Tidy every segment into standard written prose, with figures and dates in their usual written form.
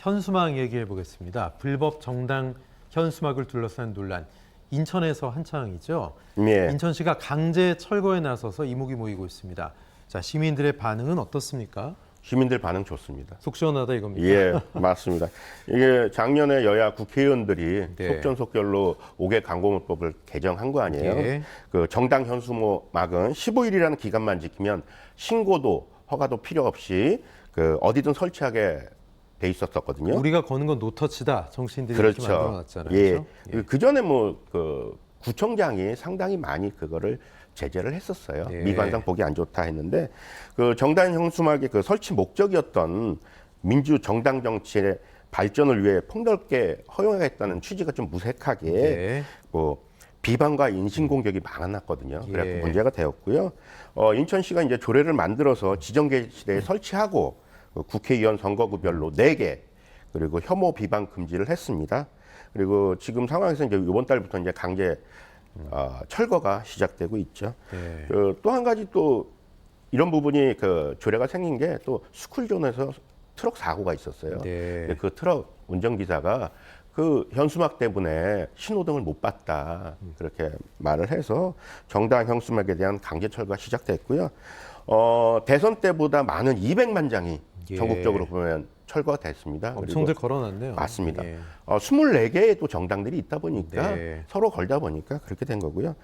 현수막 얘기해 보겠습니다. 불법 정당 현수막을 둘러싼 논란. 인천에서 한창이죠. 예. 인천시가 강제 철거에 나서서 이목이 모이고 있습니다. 자, 시민들의 반응은 어떻습니까? 시민들 반응 좋습니다. 속 시원하다 이겁니까? 예, 맞습니다. 이게 작년에 여야 국회의원들이 네. 속전속결로 5개 광고물법을 개정한 거 아니에요. 예. 그 정당 현수막은 15일이라는 기간만 지키면 신고도 허가도 필요 없이 그 어디든 설치하게 돼 있었거든요. 우리가 거는 건 노터치다. 정치인들이 이렇게 그렇죠. 만들어놨잖아요. 예. 그렇죠? 예. 그 전에 뭐 그 구청장이 상당히 많이 그거를 제재를 했었어요. 예. 미관상 보기 안 좋다 했는데 그 정당 현수막의 그 설치 목적이었던 민주 정당 정치의 발전을 위해 폭넓게 허용하겠다는 취지가 좀 무색하게 예. 뭐 비방과 인신 공격이 많았거든요. 그래서 예. 문제가 되었고요. 인천시가 이제 조례를 만들어서 지정 게시대에 설치하고 국회의원 선거구별로 4개 그리고 혐오 비방 금지를 했습니다. 그리고 지금 상황에서 이제 이번 달부터 이제 강제 철거가 시작되고 있죠. 네. 또 한 가지 또 이런 부분이 그 조례가 생긴 게 또 스쿨존에서 트럭 사고가 있었어요. 네. 그 트럭 운전기사가 그 현수막 때문에 신호등을 못 봤다 그렇게 말을 해서 정당 현수막에 대한 강제 철거가 시작됐고요. 대선 때보다 많은 200만 장이 예. 전국적으로 보면 철거가 됐습니다. 엄청들 걸어놨네요. 맞습니다. 예. 24개의 또 정당들이 있다 보니까 네. 서로 걸다 보니까 그렇게 된 거고요.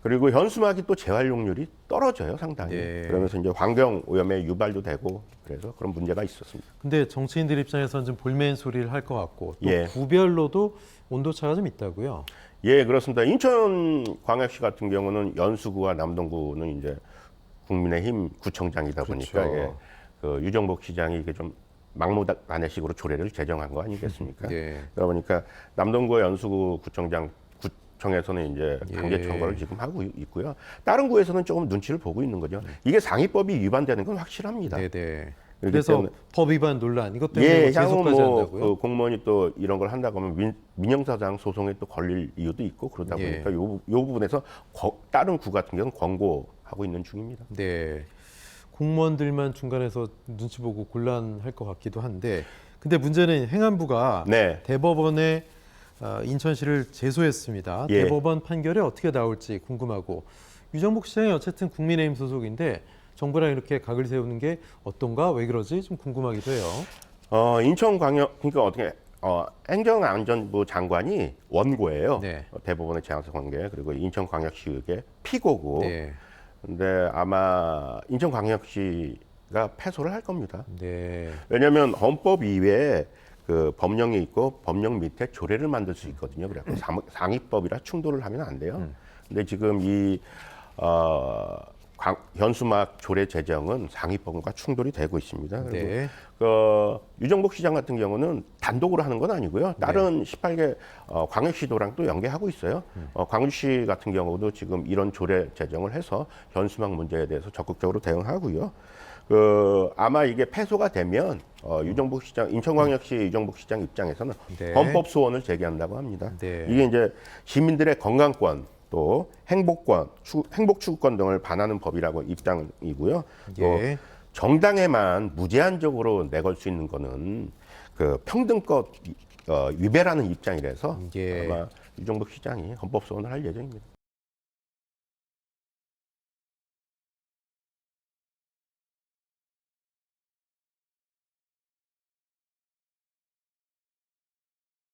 그리고 현수막이 또 재활용률이 떨어져요, 상당히. 네. 그러면서 이제 환경 오염에 유발도 되고 그래서 그런 문제가 있었습니다. 근데 정치인들 입장에서는 좀 볼멘 소리를 할 것 같고 또 예. 구별로도 온도차가 좀 있다고요. 예, 그렇습니다. 인천광역시 같은 경우는 연수구와 남동구는 이제 국민의힘 구청장이다 보니까 그렇죠. 예, 그 유정복 시장이 이게 좀 막무가내식으로 조례를 제정한 거 아니겠습니까? 네. 그러다 보니까 남동구 연수구 구청장 구청에서는 이제 강제 예. 철거를 지금 하고 있고요. 다른 구에서는 조금 눈치를 보고 있는 거죠. 이게 상위법이 위반되는 건 확실합니다. 네네. 그렇기 그래서 때문에 법 위반 논란 이것 때문에 예, 뭐 향후 제소까지 뭐 한다고요? 그 공무원이 또 이런 걸 한다고 하면 민형사상 소송에 또 걸릴 이유도 있고 그러다 예. 보니까 요 부분에서 다른 구 같은 경우는 권고하고 있는 중입니다. 네. 공무원들만 중간에서 눈치 보고 곤란할 것 같기도 한데, 근데 문제는 행안부가 네. 대법원에 인천시를 제소했습니다. 예. 대법원 판결이 어떻게 나올지 궁금하고, 유정복 시장이 어쨌든 국민의힘 소속인데 정부랑 이렇게 각을 세우는 게 어떤가, 왜 그러지 좀 궁금하기도 해요. 인천광역 그러니까 어떻게 행정안전부 장관이 원고예요. 네. 대법원의 재앙서 관계 그리고 인천광역시의 피고고. 네. 근데 아마 인천광역시가 패소를 할 겁니다. 네. 왜냐하면 헌법 이외에 그 법령이 있고 법령 밑에 조례를 만들 수 있거든요. 그래서 상위법이라 충돌을 하면 안 돼요. 근데 지금 이 현수막 조례 제정은 상위법과 충돌이 되고 있습니다. 그리고 네. 유정복 시장 같은 경우는 단독으로 하는 건 아니고요. 다른 18개 광역시도랑 또 연계하고 있어요. 광주시 같은 경우도 지금 이런 조례 제정을 해서 현수막 문제에 대해서 적극적으로 대응하고요. 아마 이게 패소가 되면 유정복 시장, 인천광역시 유정복 시장 입장에서는 네. 헌법 소원을 제기한다고 합니다. 네. 이게 이제 시민들의 건강권 또 행복권, 행복 추구권 등을 반하는 법이라고 입장이고요. 또 예. 정당에만 무제한적으로 내걸 수 있는 거는 그 평등법 위배라는 입장이라서 예. 아마 유정복 시장이 헌법 소원을 할 예정입니다.